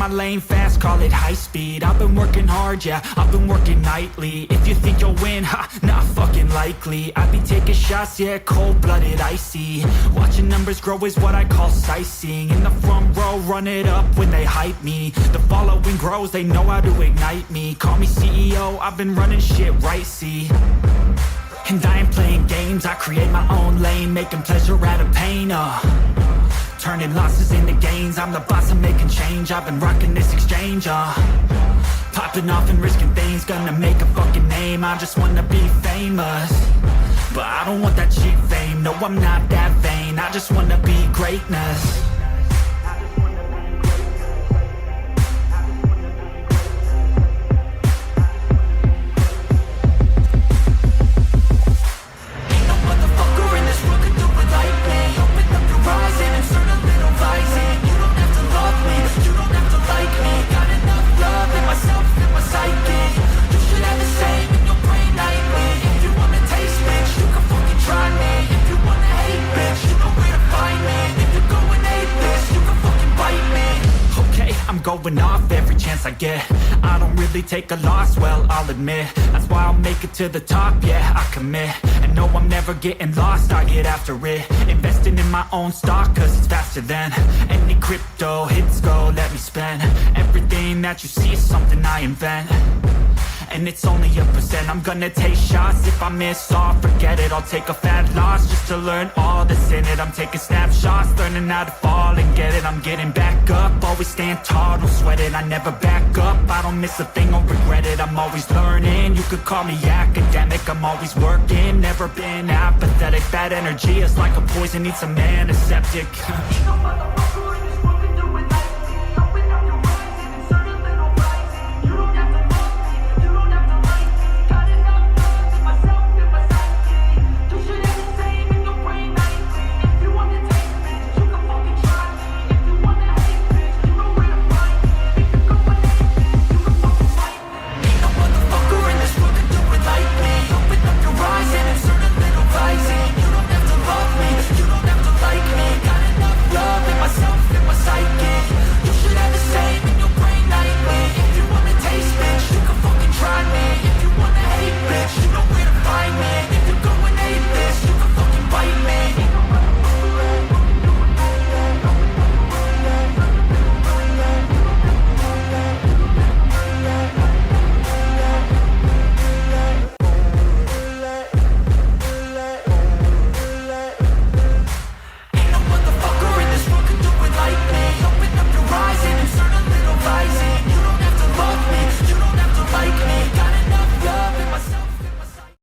my lane fast, call it high speed. I've been working hard, yeah, I've been working nightly. If you think you'll win, ha, not fucking likely. I be taking shots, yeah, cold-blooded, icy. Watching numbers grow is what I call sightseeing. In the front row, run it up when they hype me. The following grows, they know how to ignite me. Call me CEO, I've been running shit right, see. And I ain't playing games, I create my own lane, making pleasure out of pain, turning losses into gains. I'm the boss, I'm making change. I've been rocking this exchange, popping off and risking things. Gonna make a fucking name, I just wanna be famous. But I don't want that cheap fame, no I'm not that vain. I just wanna be greatness. Going off every chance I get. I don't really take a loss, well, I'll admit. That's why I'll make it to the top, yeah, I commit. And no, I'm never getting lost, I get after it. Investing in my own stock, cause it's faster than any crypto hits go, let me spend. Everything that you see is something I invent. And it's only a percent. I'm gonna take shots. If I miss all, forget it. I'll take a fat loss just to learn all that's in it. I'm taking snapshots, learning how to fall and get it. I'm getting back up, always stand tall, don't sweat it. I never back up, I don't miss a thing or regret it. I'm always learning, you could call me academic. I'm always working, never been apathetic. Bad energy is like a poison, needs some antiseptic.